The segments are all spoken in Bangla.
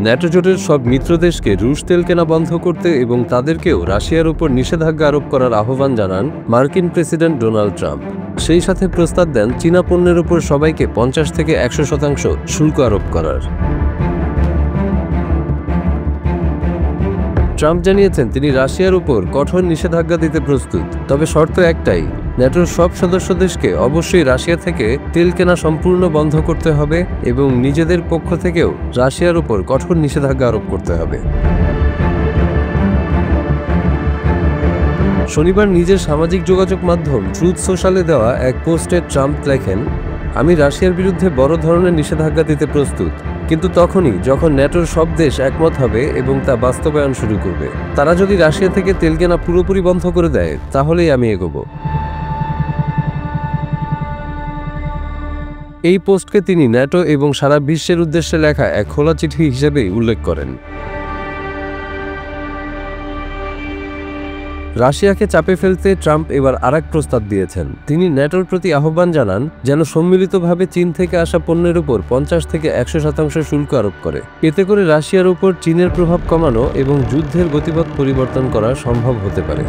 ন্যাটো জোটের সব মিত্র দেশকে রুশ তেল কেনা বন্ধ করতে এবং তাদেরকেও রাশিয়ার উপর নিষেধাজ্ঞা আরোপ করার আহ্বান জানান মার্কিন প্রেসিডেন্ট ডোনাল্ড ট্রাম্প। সেই সাথে প্রস্তাব দেন চীনা পণ্যের উপর সবাইকে 50 থেকে 100% শুল্ক আরোপ করার। ট্রাম্প জানিয়েছেন তিনি রাশিয়ার উপর কঠোর নিষেধাজ্ঞা দিতে প্রস্তুত, তবে শর্ত একটাই, ন্যাটোর সব সদস্য দেশকে অবশ্যই রাশিয়া থেকে তেল কেনা সম্পূর্ণ বন্ধ করতে হবে এবং নিজেদের পক্ষ থেকেও রাশিয়ার উপর কঠোর নিষেধাজ্ঞা আরোপ করতে হবে। শনিবার নিজের সামাজিক যোগাযোগ মাধ্যম ট্রুথ সোশ্যালে দেওয়া এক পোস্টে ট্রাম্প লেখেন, আমি রাশিয়ার বিরুদ্ধে বড় ধরনের নিষেধাজ্ঞা দিতে প্রস্তুত, কিন্তু তখনই যখন ন্যাটোর সব দেশ একমত হবে এবং তা বাস্তবায়ন শুরু করবে। তারা যদি রাশিয়া থেকে তেল কেনা পুরোপুরি বন্ধ করে দেয় তাহলেই আমি এগোবো। এই পোস্টকে তিনি ন্যাটো এবং সারা বিশ্বের উদ্দেশ্যে লেখা এক খোলা চিঠি হিসেবে উল্লেখ করেন। রাশিয়াকে চাপে ফেলতে ট্রাম্প এবার আরেক প্রস্তাব দিয়েছেন। তিনি ন্যাটোর প্রতি আহ্বান জানান যেন সম্মিলিতভাবে চীন থেকে আসা পণ্যের উপর 50 থেকে 100% শুল্ক আরোপ করে। এতে করে রাশিয়ার উপর চীনের প্রভাব কমানো এবং যুদ্ধের গতিপথ পরিবর্তন করা সম্ভব হতে পারে।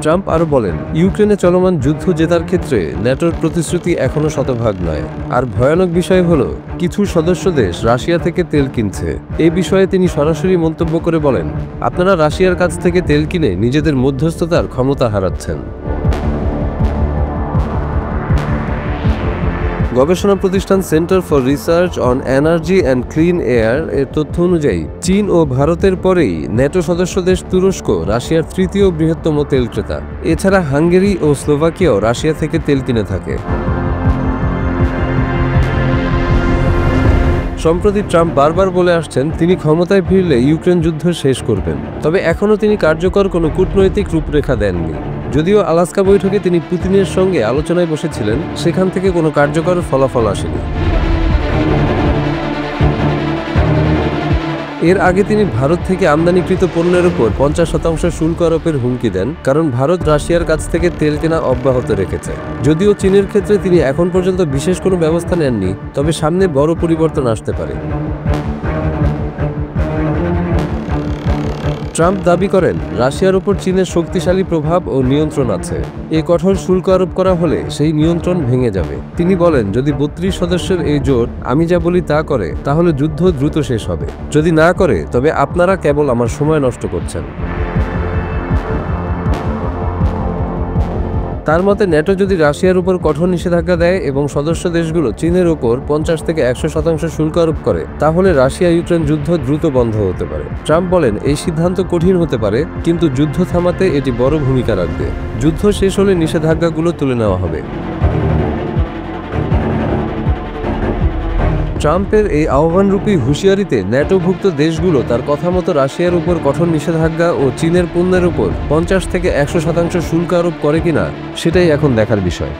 ট্রাম্প আরও বলেন, ইউক্রেনে চলমান যুদ্ধ জেতার ক্ষেত্রে ন্যাটোর প্রতিশ্রুতি এখনও শতভাগ নয়। আর ভয়ানক বিষয় হলো কিছু সদস্য দেশ রাশিয়া থেকে তেল কিনছে। এই বিষয়ে তিনি সরাসরি মন্তব্য করে বলেন, আপনারা রাশিয়ার কাছ থেকে তেল কিনে নিজেদের মধ্যস্থতার ক্ষমতা হারাচ্ছেন। গবেষণা প্রতিষ্ঠান centre for research on energy and clean air এর তথ্য অনুযায়ী চীন ও ভারতের পরেই ন্যাটো সদস্য দেশ তুরস্ক রাশিয়ার তৃতীয় বৃহত্তম তেল ক্রেতা। এছাড়া হাঙ্গেরি ও স্লোভাকিয়াও রাশিয়া থেকে তেল কিনে থাকে। সম্প্রতি ট্রাম্প বারবার বলে আসছেন তিনি ক্ষমতায় ফিরলে ইউক্রেন যুদ্ধ শেষ করবেন, তবে এখনও তিনি কার্যকর কোনো কূটনৈতিক রূপরেখা দেননি। যদিও আলাস্কা বৈঠকে তিনি পুতিনের সঙ্গে আলোচনায় বসেছিলেন, সেখান থেকে কোনো কার্যকর ফলাফল আসেনি। এর আগে তিনি ভারত থেকে আমদানিকৃত পণ্যের উপর 50% শুল্ক আরোপের হুমকি দেন, কারণ ভারত রাশিয়ার কাছ থেকে তেল কেনা অব্যাহত রেখেছে। যদিও চীনের ক্ষেত্রে তিনি এখন পর্যন্ত বিশেষ কোনো ব্যবস্থা নেননি, তবে সামনে বড় পরিবর্তন আসতে পারে। ট্রাম্প দাবি করেন রাশিয়ার উপর চীনের শক্তিশালী প্রভাব ও নিয়ন্ত্রণ আছে। এ কঠোর শুল্ক আরোপ করা হলে সেই নিয়ন্ত্রণ ভেঙে যাবে। তিনি বলেন, যদি 32 সদস্যের এই জোট আমি যা বলি তা করে তাহলে যুদ্ধ দ্রুত শেষ হবে। যদি না করে তবে আপনারা কেবল আমার সময় নষ্ট করছেন। তার মতে ন্যাটো যদি রাশিয়ার উপর কঠোর নিষেধাজ্ঞা দেয় এবং সদস্য দেশগুলো চীনের উপর 50 থেকে 100% শুল্ক আরোপ করে, তাহলে রাশিয়া ইউক্রেন যুদ্ধ দ্রুত বন্ধ হতে পারে। ট্রাম্প বলেন, এই সিদ্ধান্ত কঠিন হতে পারে, কিন্তু যুদ্ধ থামাতে এটি বড় ভূমিকা রাখবে। যুদ্ধ শেষ হলে নিষেধাজ্ঞাগুলো তুলে নেওয়া হবে। ট্রাম্পের এই আহ্বানরূপী হুঁশিয়ারিতে ন্যাটোভুক্ত দেশগুলো তার কথা মতো রাশিয়ার উপর কঠোর নিষেধাজ্ঞা ও চীনের পণ্যের উপর 50 থেকে 100% শুল্ক আরোপ করে কিনা সেটাই এখন দেখার বিষয়।